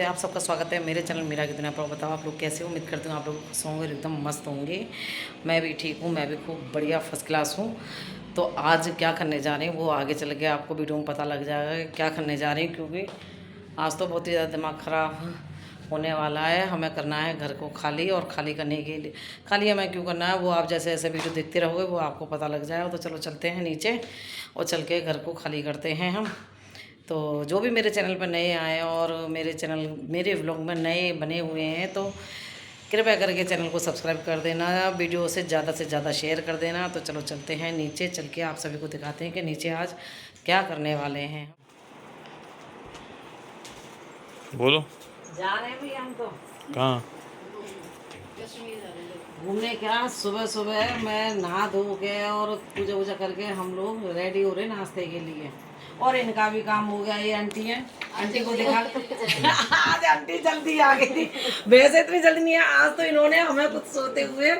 नमस्ते, आप सबका स्वागत है मेरे चैनल मीरा की दुनिया पर। बताओ आप लोग कैसे हो। उम्मीद करती हूँ आप लोग खुश होंगे, एकदम मस्त होंगे। मैं भी ठीक हूँ, मैं भी खूब बढ़िया फर्स्ट क्लास हूँ। तो आज क्या करने जा रहे हैं वो आगे चल के आपको वीडियो में पता लग जाएगा क्या करने जा रही हैं, क्योंकि आज तो बहुत ही ज़्यादा दिमाग ख़राब होने वाला है। हमें करना है घर को खाली, और खाली करने के लिए खाली हमें क्यों करना है वो आप जैसे जैसे वीडियो देखते रहोगे वो आपको पता लग जाएगा। तो चलो चलते हैं नीचे और चल के घर को खाली करते हैं हम। तो जो भी मेरे चैनल पर नए आए और मेरे व्लॉग में नए बने हुए हैं तो कृपया करके चैनल को सब्सक्राइब कर देना, वीडियो से ज़्यादा शेयर कर देना। तो चलो चलते हैं नीचे, चल के आप सभी को दिखाते हैं कि नीचे आज क्या करने वाले हैं। बोलो। जा रहे हैं भैया हम तो कहाँ? घूमने। क्या सुबह सुबह मैं नहा धो के और पूजा वूजा करके हम लोग रेडी हो रहे नाश्ते के लिए। और इनका भी काम हो गया। ये आंटी है, आंटी को दिखा आज आंटी जल्दी आ गई थी। वैसे इतनी जल्दी नहीं है, आज तो इन्होंने हमें कुछ सोते हुए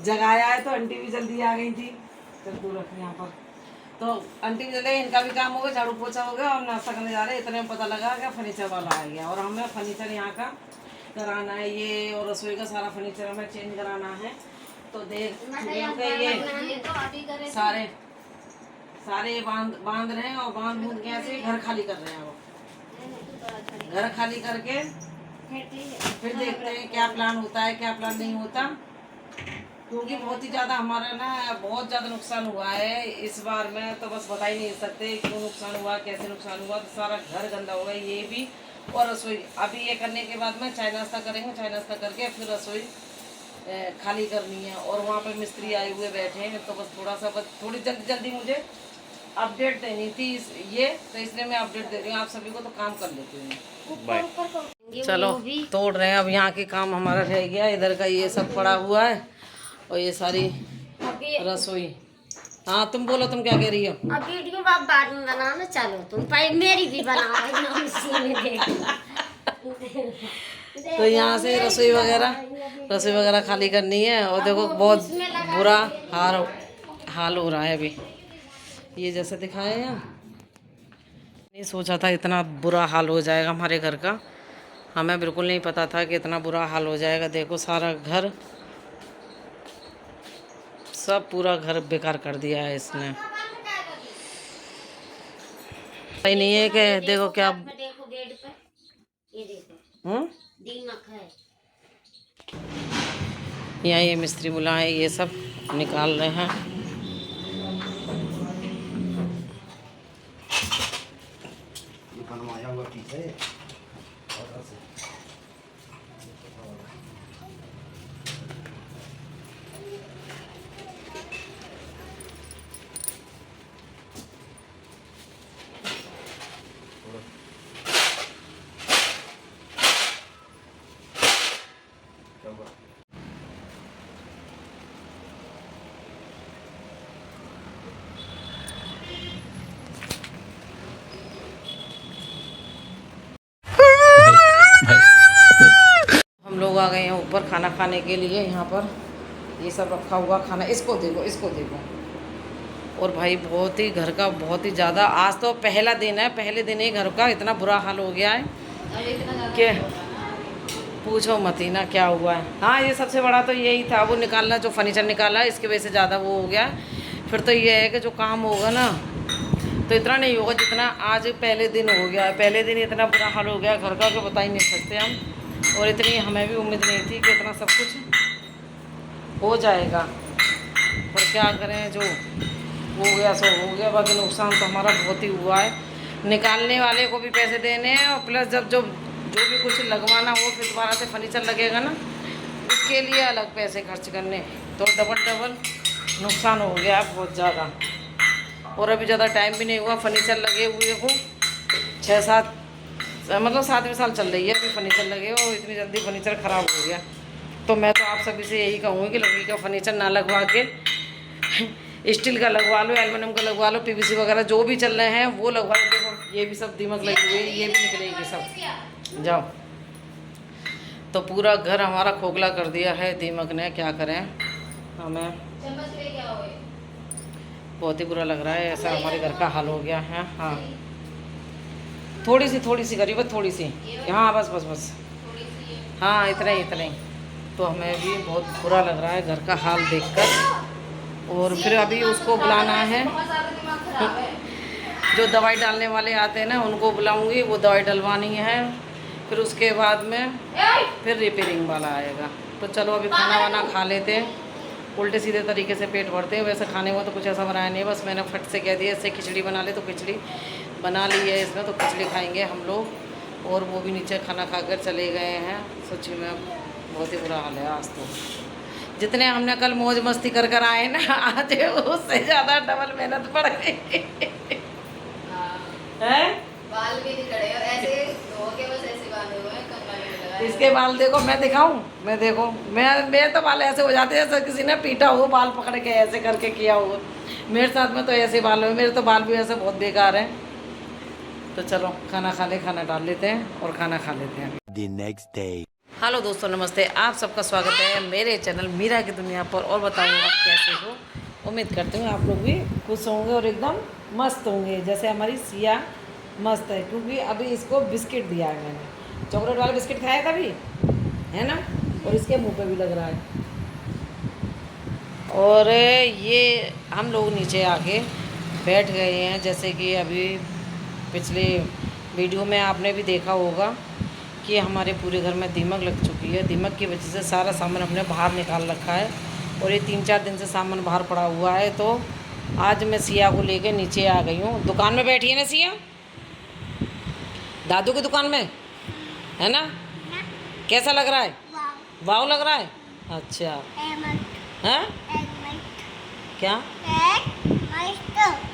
जगाया है, तो आंटी भी जल्दी आ गई थी। चल तू रख यहाँ पर। तो आंटी भी जल्दी, इनका भी काम हो गया, झाड़ू पोछा हो गया और नाश्ता करने जा रहे हैं। इतने में पता लगा कि फर्नीचर वाला आ गया और हमें फर्नीचर यहाँ का कराना है, ये और रसोई का सारा फर्नीचर हमें चेंज कराना है। तो देख ये सारे बांध रहे हैं और बांध बूंद के ऐसे घर खाली कर रहे हैं। वो घर खाली करके फिर देखते हैं क्या प्लान होता है क्या प्लान नहीं होता, क्योंकि बहुत ही ज़्यादा हमारा ना बहुत ज़्यादा नुकसान हुआ है इस बार में। तो बस बता ही नहीं सकते क्यों नुकसान हुआ, कैसे नुकसान हुआ। तो सारा घर गंदा हो गया, ये भी और रसोई। अभी ये करने के बाद में चाय नाश्ता करेंगे, चाय नाश्ता करके फिर रसोई खाली करनी है। और वहाँ पे मिस्त्री आए हुए बैठे हैं, तो बस थोड़ी जल्दी मुझे अपडेट देनी थी ये, तो इसलिए मैं अपडेट दे रही हूँ आप सभी को। तो काम कर लेती हूँ। चलो तोड़ रहे हैं अब। यहाँ के काम हमारा रह गया, इधर का ये सब पड़ा हुआ है और ये सारी रसोई। हाँ तुम बोलो, तुम क्या कह रही हो? अब वीडियो आप बाद में बनाना, चलो तुम पहले मेरी भी बनाओ। तो यहाँ से रसोई वगैरह खाली करनी है। और देखो बहुत बुरा हाल हो रहा है अभी, ये जैसे दिखाया है। नहीं सोचा था इतना बुरा हाल हो जाएगा हमारे घर का, हमें बिल्कुल नहीं पता था कि इतना बुरा हाल हो जाएगा। देखो सारा घर, सब पूरा घर बेकार कर दिया है इसने। सही नहीं है कि देखो क्या देखो गेट पे, ये देखो दीमक है। यहाँ ये मिस्त्री बुलाए, ये सब निकाल रहे हैं। बनवाया हुआ पीछे हम लोग आ गए हैं ऊपर खाना खाने के लिए। यहाँ पर ये सब रखा हुआ खाना, इसको देखो। और भाई बहुत ही घर का बहुत ही ज़्यादा, आज तो पहला दिन है, पहले दिन ही घर का इतना बुरा हाल हो गया है कि पूछो मत ही ना क्या हुआ है। हाँ ये सबसे बड़ा तो यही था, वो निकालना, जो फर्नीचर निकाला इसकी वजह से ज़्यादा वो हो गया। फिर तो ये है कि जो काम होगा ना तो इतना नहीं होगा जितना आज पहले दिन हो गया है। पहले दिन इतना बुरा हाल हो गया घर का कि बता ही नहीं सकते हम। और इतनी हमें भी उम्मीद नहीं थी कि इतना सब कुछ हो जाएगा। पर क्या करें, जो हो गया सो हो गया। बाकी नुकसान तो हमारा बहुत ही हुआ है। निकालने वाले को भी पैसे देने हैं और प्लस जब जो भी कुछ लगवाना हो, फिर दोबारा से फर्नीचर लगेगा ना, उसके लिए अलग पैसे खर्च करने। तो डबल नुकसान हो गया बहुत ज़्यादा। और अभी ज़्यादा टाइम भी नहीं हुआ, फर्नीचर लगे हुए को 6-7 मतलब 7वें साल चल रही है अभी फर्नीचर लगे, और इतनी जल्दी फर्नीचर ख़राब हो गया। तो मैं तो आप सभी से यही कहूँगी कि लकड़ी का फर्नीचर ना लगवा के स्टील का लगवा लो, एल्युमिनियम का लगवा लो, पीवीसी वगैरह जो भी चल रहे हैं वो लगवा लो। देखो ये भी सब दीमक लगी हुई है, ये भी निकलेगी सब। जाओ। तो पूरा घर हमारा खोखला कर दिया है दीमक ने, क्या करें हमें बहुत ही बुरा लग रहा है। ऐसा हमारे घर का हाल हो गया है। हाँ थोड़ी सी करी, बस थोड़ी सी। हाँ बस बस बस, हाँ इतना ही। तो हमें भी बहुत बुरा लग रहा है घर का हाल देखकर। और फिर अभी उसको बुलाना है, जो दवाई डालने वाले आते हैं ना उनको बुलाऊंगी, वो दवाई डलवानी है। फिर उसके बाद में फिर रिपेयरिंग वाला आएगा। तो चलो अभी खाना वाना खा लेते हैं, उल्टे सीधे तरीके से पेट भरते हैं। वैसे खाने में तो कुछ ऐसा बनाया नहीं है, बस मैंने फट से कह दिया इससे खिचड़ी बना ले, तो खिचड़ी बना ली है इसमें, तो खिचड़ी खाएंगे हम लोग। और वो भी नीचे खाना खाकर चले गए हैं। सच्ची में बहुत ही बुरा हाल है आज तो। जितने हमने कल मौज मस्ती कर कर आए ना, आज उससे ज़्यादा डबल मेहनत पड़ गई है। बाल भी नहीं खड़े और ऐसे धो के बस ऐसे बांधे हुए हैं, कंघा नहीं लगाया। इसके बाल देखो, मैं दिखाऊं, मैं देखो, मेरे तो बाल ऐसे हो जाते हैं जैसे किसी ने पीटा हो, बाल पकड़ के ऐसे करके किया हो। मेरे साथ में तो ऐसे बाल हुए, मेरे तो बाल भी ऐसे बहुत बेकार हैं। तो चलो खाना खा ले, खाना डाल लेते हैं और खाना खा लेते हैं। The next day. हेलो दोस्तों, नमस्ते। आप सबका स्वागत है मेरे चैनल मीरा की दुनिया पर। और बताओ आप कैसे हो। उम्मीद करते हूँ आप लोग भी खुश होंगे और एकदम मस्त होंगे, जैसे हमारी सिया मस्त है। क्योंकि अभी इसको बिस्किट दिया है मैंने, चॉकलेट वाला बिस्किट खाया था अभी, है ना, और इसके मुंह पे भी लग रहा है। और ये हम लोग नीचे आके बैठ गए हैं, जैसे कि अभी पिछले वीडियो में आपने भी देखा होगा कि हमारे पूरे घर में दीमक लग चुकी है। दीमक की वजह से सारा सामान हमने बाहर निकाल रखा है और ये 3-4 दिन से सामान बाहर पड़ा हुआ है। तो आज मैं सिया को लेके नीचे आ गई हूँ। दुकान में बैठी है ना सिया, दादू की दुकान में, है ना। कैसा लग रहा है? वाव लग रहा है। अच्छा हाँ, क्या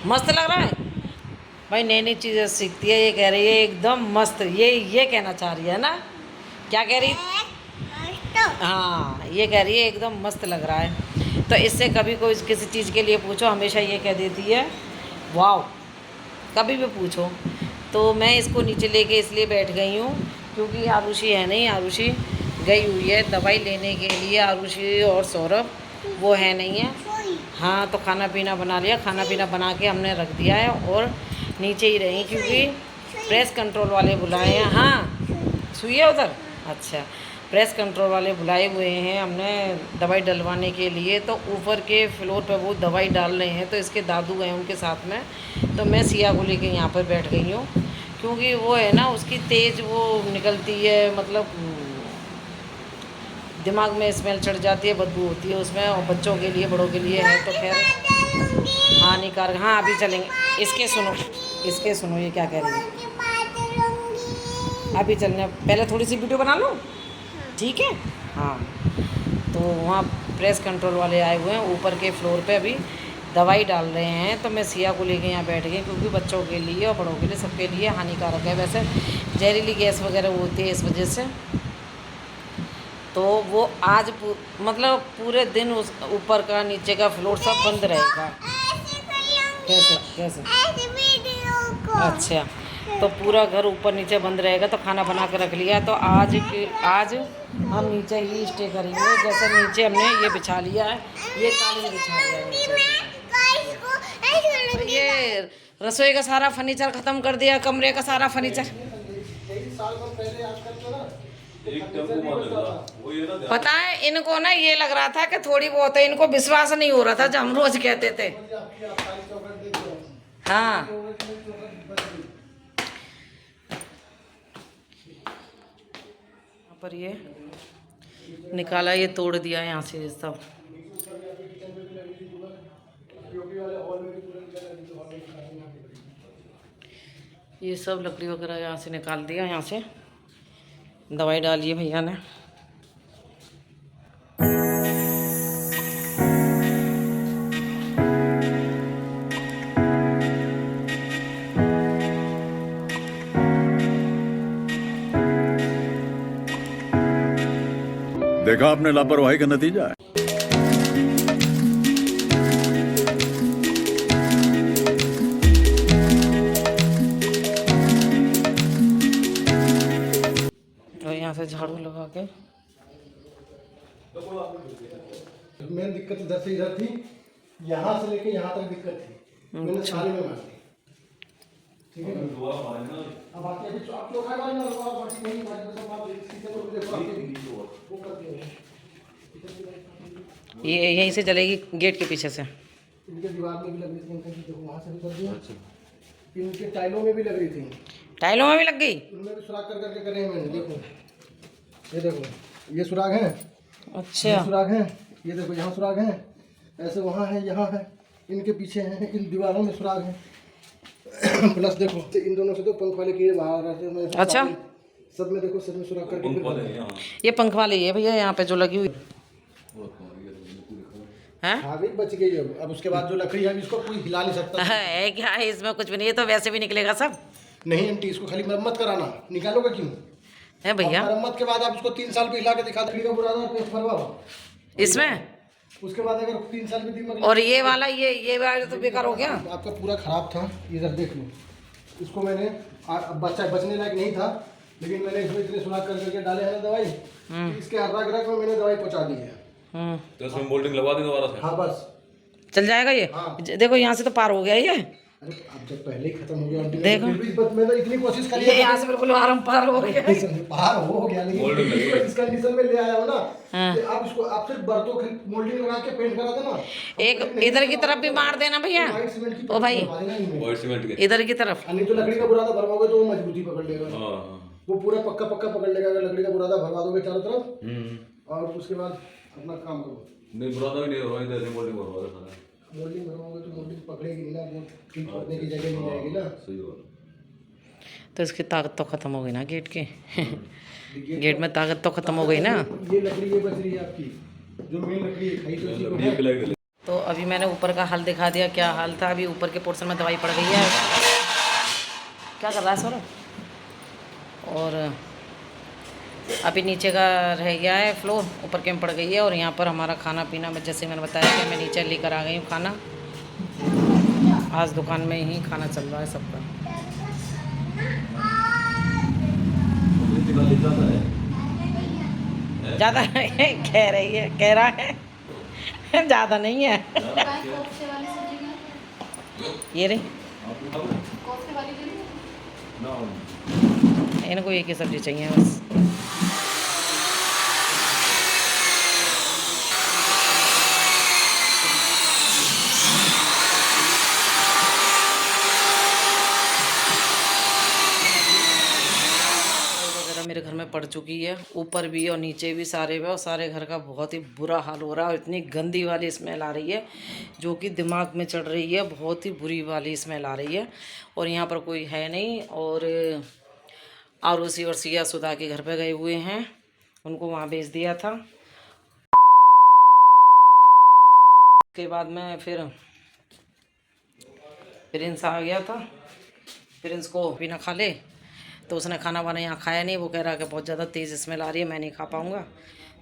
मस्त लग रहा है भाई। नई नई चीज़ें सीखती है, ये कह रही है एकदम मस्त। ये कहना चाह रही है ना, क्या कह रही? हाँ, ये कह रही है एकदम मस्त लग रहा है। तो इससे कभी कोई किसी चीज़ के लिए पूछो, हमेशा ये कह देती है वाव, कभी भी पूछो। तो मैं इसको नीचे लेके इसलिए बैठ गई हूँ क्योंकि आरुषि है नहीं, आरुषि गई हुई है दवाई लेने के लिए। आरुषि और सौरभ वो है नहीं है। हाँ, तो खाना पीना बना लिया, खाना पीना बना के हमने रख दिया है और नीचे ही रही क्योंकि प्रेस कंट्रोल वाले बुलाए हैं। हाँ, सुई है उधर। अच्छा, प्रेस कंट्रोल वाले बुलाए हुए हैं हमने दवाई डलवाने के लिए। तो ऊपर के फ्लोर पे वो दवाई डाल रहे हैं, तो इसके दादू गए उनके साथ में। तो मैं सिया को लेके यहाँ पर बैठ गई हूँ क्योंकि वो है ना, उसकी तेज़ वो निकलती है, मतलब दिमाग में स्मेल चढ़ जाती है, बदबू होती है उसमें। और बच्चों के लिए बड़ों के लिए है तो खैर हानिकारक। हाँ अभी चलेंगे, इसके सुनो ये क्या कह रही है। अभी चलने पहले थोड़ी सी वीडियो बना लो, ठीक है। हाँ, तो वहाँ प्रेस कंट्रोल वाले आए हुए हैं ऊपर के फ्लोर पे, अभी दवाई डाल रहे हैं। तो मैं सिया को लेके यहाँ बैठ गई क्योंकि बच्चों के लिए और बड़ों के लिए सबके लिए हानिकारक है। वैसे जहरीली गैस वगैरह होती है इस वजह से। तो वो आज मतलब पूरे दिन उस ऊपर का नीचे का फ्लोर सब बंद रहेगा। कैसे अच्छा, तो पूरा घर ऊपर नीचे बंद रहेगा। तो खाना बना कर रख लिया। तो आज हम नीचे ही स्टे करेंगे। जैसे नीचे हमने ये बिछा लिया है, ये कालीन बिछा लिया है नीचे। ये रसोई का सारा फर्नीचर ख़त्म कर दिया, कमरे का सारा फर्नीचर। पता है इनको ना, ये लग रहा था कि थोड़ी बहुत है, इनको विश्वास नहीं हो रहा था जब हम रोज कहते थे। हाँ, यहाँ पर ये निकाला, ये तोड़ दिया यहाँ से सब। ये सब लकड़ी वगैरह यहाँ से निकाल दिया। यहाँ से दवाई डाली है भैया ने। देखा आपने लापरवाही का नतीजा है। और यहाँ से झाड़ू लगा के मेन दिक्कत इधर से इधर थी, यहाँ से लेके यहाँ तक दिक्कत थी। मैंने सारे में मार दी, ठीक है। अब बाकी अभी आप लोग खाए वाले ना लोग और बाकी नहीं बाकी सब आप इसकी तो देखो वो करते हैं ये यहीं से चलेगी गेट के पीछे से। इनके दीवार में भी लग रही थी इनके देखो वहाँ से भी कर दिया। इनके टाइलों में भी लग रही थी, टाइलों में भी लग गई। उनमें भी सुराख कर करके करे हैं मैंने। देखो ये देखो ये सुराख है, अच्छा ये सुराख है, ये देखो यहाँ सुराख है, ऐसे वहाँ है, यहाँ है, इनके पीछे हैं, इन दीवारों में सुराख है। प्लस देखो तो इन दोनों से तो पंख वाले कीड़े बाहर आते हैं। अच्छा सब में देखो सब में सुराख करके ये पंख वाली है भैया यहाँ पे जो लगी हुई है। हाँ भी बच गई अब उसके बाद जो लकड़ी है अभी इसको कोई हिला नहीं सकता है क्या है इसमें? कुछ भी नहीं, ये तो वैसे भी निकलेगा सब। नहीं आंटी इसको खाली मरम्मत कराना, निकालोगे क्यों है भैया? मरम्मत के बाद आप इसको 3 साल पे हिला के दिखा लकड़ी का बुरादा और पेस्ट भरवाओ इसमें। उसके बाद अगर 3 साल में दीमक और ये वाला तो बेकार हो गया। आपका पूरा खराब था। इधर देख लो इसको मैंने बच्चा बचने लायक नहीं था लेकिन मैंने इसमें इतने सुराख कर करके डाले हैं दवाई, इसके हर रग में मैंने दवाई पहुंचा दी है। तो इसमें मोल्डिंग लगवा दी दोबारा से। हाँ बस चल जाएगा ये। हाँ। देखो यहाँ से तो पार हो गया ये। अरे अब जब पहले ही खत्म हो गया आंटी देखो। मैं तो इतनी कोशिश करी ये यहाँ से बिल्कुल आराम पार हो गया। बाहर हो गया लेकिन इसको इस कंडीशन में ले आया हो ना कि आप इसको आप सिर्फ बर्तों की मोल्डिंग लगा के पेंट करा देना। एक इधर की तरफ भी मार देना भैया। व्हाइट सीमेंट की ओ भाई व्हाइट सीमेंट के। इधर की तरफ। नहीं तो लकड़ी का बुरादा भरवाओगे तो वो मजबूती पकड़ लेगा। हाँ वो पूरा पक्का पक्का पकड़ लेगा अगर लकड़ी का बुरादा भरवा दोगे चारों तरफ और उसके बाद अपना काम करो। नहीं बुरादा भी नहीं हो रहा है, इधर मोल्डिंग करवा दे सारा। मोल्डिंग भरवाओगे तो मोल्डिंग पकड़ेगी नहीं ना, वो ठीक पकड़ने की जगह नहीं रहेगी ना। सही बात। तो इसकी ताकत तो खत्म हो गई ना गेट की। गेट में ताकत तो खत्म हो गई ना। ये लकड़ी ये बच रही है आपकी जो मेन लकड़ी है खाई तो इसी को है। तो अभी मैंने ऊपर का हाल दिखा दिया, क्या हाल था। अभी ऊपर के पोर्शन में दवाई पड़ गई है। क्या कर रहा है सौरभ? और अभी नीचे का रह गया है फ्लोर, ऊपर के में पड़ गई है। और यहाँ पर हमारा खाना पीना में जैसे मैंने बताया कि मैं नीचे लेकर आ गई हूँ खाना। आज दुकान में ही खाना चल रहा है सबका। ज़्यादा कह रही है, कह रहा है ज़्यादा नहीं है। कोफ्ते वाली सब्जी क्या? ये रही कोफ्ते वाली जो नहीं इनको एक ही सब्जी चाहिए बस। मेरे घर में पड़ चुकी है, ऊपर भी और नीचे भी सारे में, और सारे घर का बहुत ही बुरा हाल हो रहा है। और इतनी गंदी वाली स्मेल आ रही है जो कि दिमाग में चढ़ रही है, बहुत ही बुरी वाली स्मेल आ रही है। और यहाँ पर कोई है नहीं। और आरूसी और सिया सुधा के घर पे गए हुए हैं, उनको वहाँ भेज दिया था। उसके बाद में फिर प्रिंस आ गया था। प्रिंस को बिना खा ले तो उसने खाना वाना यहाँ खाया नहीं। वो कह रहा कि बहुत ज़्यादा तेज़ स्मेल आ रही है, मैं नहीं खा पाऊँगा।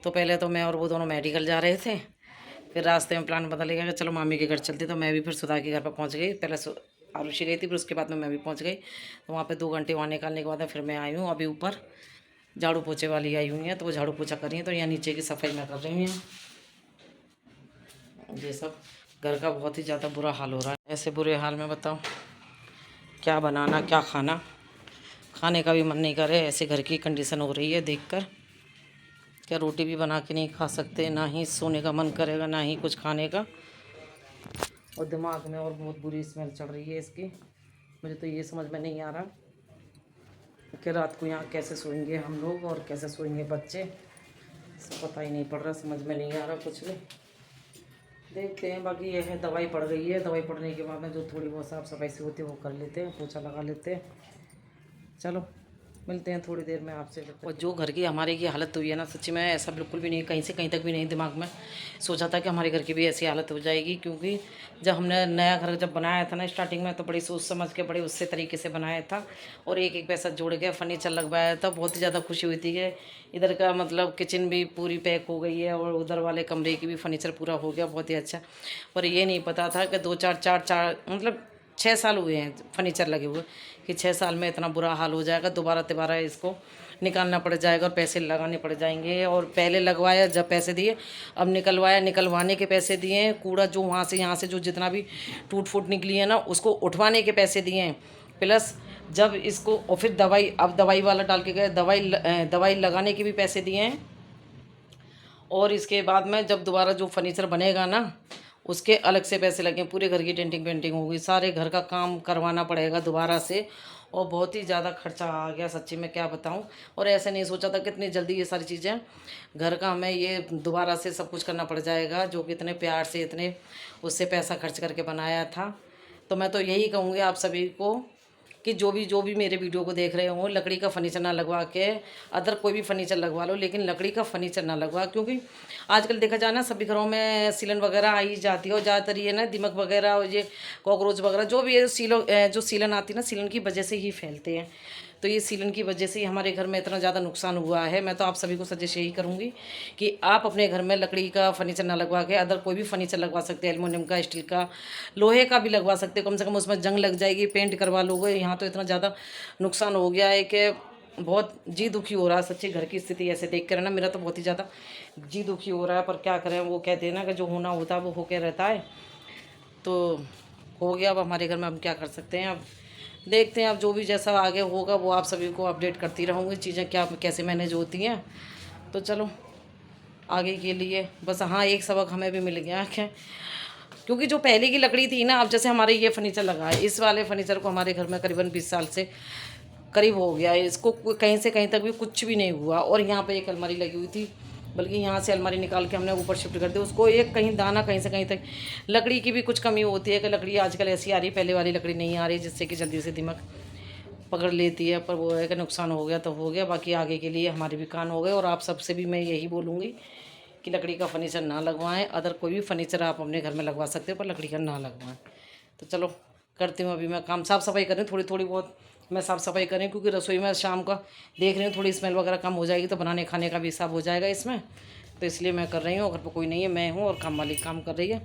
तो पहले तो मैं और वो दोनों मेडिकल जा रहे थे, फिर रास्ते में प्लान बदल गया कि चलो मामी के घर चलते। तो मैं भी फिर सुधा के घर पर पहुँच गई। पहले आरुषि गई थी, फिर उसके बाद में मैं भी पहुँच गई। तो वहाँ पे 2 घंटे वहाँ निकालने के बाद फिर मैं आई हूँ। अभी ऊपर झाड़ू पोछे वाली आई हुई हैं, तो वो झाड़ू पोछा कर रही हैं। तो यहाँ नीचे की सफाई मैं कर रही हूँ। ये सब घर का बहुत ही ज़्यादा बुरा हाल हो रहा है। ऐसे बुरे हाल में बताओ क्या बनाना क्या खाना, खाने का भी मन नहीं करे। ऐसे घर की कंडीशन हो रही है देखकर। क्या रोटी भी बना के नहीं खा सकते, ना ही सोने का मन करेगा, ना ही कुछ खाने का। और दिमाग में और बहुत बुरी स्मेल चढ़ रही है इसकी। मुझे तो ये समझ में नहीं आ रहा कि रात को यहाँ कैसे सोएंगे हम लोग और कैसे सोएंगे बच्चे, पता ही नहीं पड़ रहा, समझ में नहीं आ रहा कुछ भी। देखते हैं। बाकी ये है दवाई पड़ गई है, दवाई पड़ने के बाद में जो थोड़ी बहुत साफ़ सफाई से होती है वो कर लेते हैं, पोछा लगा लेते हैं। चलो मिलते हैं थोड़ी देर में आपसे। और जो घर की हमारे की हालत हुई है ना, सच्ची में ऐसा बिल्कुल भी नहीं, कहीं से कहीं तक भी नहीं दिमाग में सोचा था कि हमारे घर की भी ऐसी हालत हो जाएगी। क्योंकि जब हमने नया घर जब बनाया था ना स्टार्टिंग में, तो बड़ी सोच समझ के बड़े उससे तरीके से बनाया था और एक एक पैसा जोड़ के फर्नीचर लगवाया था। बहुत ही ज़्यादा खुशी हुई थी कि इधर का मतलब किचन भी पूरी पैक हो गई है और उधर वाले कमरे की भी फर्नीचर पूरा हो गया, बहुत ही अच्छा। पर ये नहीं पता था कि 2-4 मतलब 6 साल हुए हैं फर्नीचर लगे हुए, कि 6 साल में इतना बुरा हाल हो जाएगा। दोबारा इसको निकालना पड़ जाएगा और पैसे लगाने पड़ जाएंगे। और पहले लगवाया जब पैसे दिए, अब निकलवाया, निकलवाने के पैसे दिए, कूड़ा जो वहाँ से यहाँ से जो जितना भी टूट फूट निकली है ना उसको उठवाने के पैसे दिए, प्लस जब इसको और फिर दवाई, अब दवाई वाला डाल के गए, दवाई लगाने के भी पैसे दिए हैं। और इसके बाद में जब दोबारा जो फर्नीचर बनेगा ना उसके अलग से पैसे लगे, पूरे घर की डेंटिंग पेंटिंग होगी, सारे घर का काम करवाना पड़ेगा दोबारा से। और बहुत ही ज़्यादा खर्चा आ गया सच्ची में क्या बताऊं। और ऐसे नहीं सोचा था कितनी जल्दी ये सारी चीज़ें घर का हमें ये दोबारा से सब कुछ करना पड़ जाएगा, जो कि इतने प्यार से इतने उससे पैसा खर्च करके बनाया था। तो मैं तो यही कहूँगी आप सभी को कि जो भी मेरे वीडियो को देख रहे हो, लकड़ी का फर्नीचर ना लगवा के अदर कोई भी फर्नीचर लगवा लो, लेकिन लकड़ी का फर्नीचर ना लगवा। क्योंकि आजकल देखा जाए ना सभी घरों में सीलन वगैरह आई जाती है और ज़्यादातर ये ना दिमक वगैरह और ये कॉकरोच वगैरह जो भी है जो सीलन आती है ना, सीलन की वजह से ही फैलते हैं। तो ये सीलन की वजह से ही हमारे घर में इतना ज़्यादा नुकसान हुआ है। मैं तो आप सभी को सजेस्ट यही करूँगी कि आप अपने घर में लकड़ी का फर्नीचर ना लगवा के अदर कोई भी फर्नीचर लगवा सकते हैं, एल्युमिनियम का, स्टील का, लोहे का भी लगवा सकते हैं। कम से कम उसमें जंग लग जाएगी, पेंट करवा लोगे। यहाँ तो इतना ज़्यादा नुकसान हो गया है कि बहुत जी दुखी हो रहा है सच्ची। घर की स्थिति ऐसे देख कर ना मेरा तो बहुत ही ज़्यादा जी दुखी हो रहा है। पर क्या करें, वो कहते हैं ना कि जो होना होता है वो होके रहता है। तो हो गया अब हमारे घर में, हम क्या कर सकते हैं। अब देखते हैं, अब जो भी जैसा आगे होगा वो आप सभी को अपडेट करती रहूँगी, चीज़ें क्या कैसे मैनेज होती हैं। तो चलो आगे के लिए बस, हाँ एक सबक हमें भी मिल गया है, क्योंकि जो पहले की लकड़ी थी ना, अब जैसे हमारे ये फर्नीचर लगा है, इस वाले फर्नीचर को हमारे घर में करीबन 20 साल से करीब हो गया है। इसको कहीं से कहीं तक भी कुछ भी नहीं हुआ। और यहाँ पे एक अलमारी लगी हुई थी, बल्कि यहाँ से अलमारी निकाल के हमने ऊपर शिफ्ट कर दी उसको। एक कहीं दाना कहीं से कहीं तक, लकड़ी की भी कुछ कमी होती है कि लकड़ी आजकल ऐसी आ रही है, पहले वाली लकड़ी नहीं आ रही, जिससे कि जल्दी से दिमाग पकड़ लेती है। पर वो है कि नुकसान हो गया तो हो गया, बाकी आगे के लिए हमारे भी कान हो गए। और आप सबसे भी मैं यही बोलूँगी कि लकड़ी का फर्नीचर ना लगवाएं, अदर कोई भी फर्नीचर आप अपने घर में लगवा सकते हो, पर लकड़ी का ना लगवाएं। तो चलो करती हूँ अभी मैं काम, साफ़ सफाई करें थोड़ी बहुत मैं साफ़ सफाई करें, क्योंकि रसोई में शाम का देख रही हूँ थोड़ी स्मेल वगैरह कम हो जाएगी, तो बनाने खाने का भी हिसाब हो जाएगा इसमें। तो इसलिए मैं कर रही हूँ। घर पर कोई नहीं है, मैं हूँ और काम वाली काम कर रही है।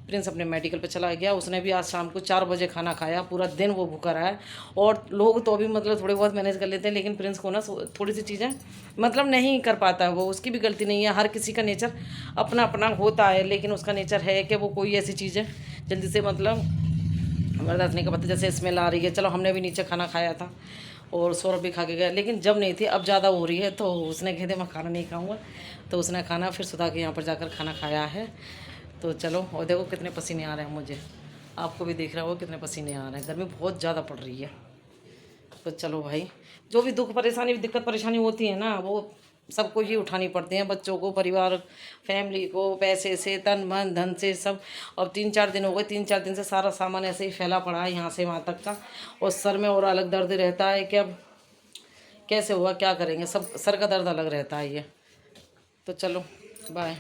प्रिंस अपने मेडिकल पे चला गया, उसने भी आज शाम को 4 बजे खाना खाया, पूरा दिन वो भूखा रहा है। और लोग तो अभी मतलब थोड़े बहुत मैनेज कर लेते हैं, लेकिन प्रिंस को ना थोड़ी सी चीज़ें मतलब नहीं कर पाता है। वो उसकी भी गलती नहीं है, हर किसी का नेचर अपना अपना होता है, लेकिन उसका नेचर है कि वो कोई ऐसी चीज़ है जल्दी से मतलब बर्दाश्त नहीं कर पाता। जैसे स्मेल आ रही है, चलो हमने भी नीचे खाना खाया था और सौरभ भी खा के गया, लेकिन जब नहीं थी, अब ज़्यादा हो रही है तो उसने कह दिया मैं खाना नहीं खाऊंगा। तो उसने खाना फिर सुधा के यहाँ पर जाकर खाना खाया है। तो चलो, और देखो कितने पसीने आ रहे हैं मुझे, आपको भी दिख रहा हो कितने पसीने आ रहे हैं, गर्मी बहुत ज़्यादा पड़ रही है। तो चलो भाई, जो भी दुख परेशानी दिक्कत परेशानी होती है ना, वो सबको ही उठानी पड़ती हैं, बच्चों को, परिवार, फैमिली को, पैसे से, तन मन धन से सब। अब 3-4 दिन हो गए, 3-4 दिन से सारा सामान ऐसे ही फैला पड़ा है यहाँ से वहाँ तक का, और सर में और अलग दर्द रहता है कि अब कैसे हुआ क्या करेंगे, सब सर का दर्द अलग रहता है ये। तो चलो बाय।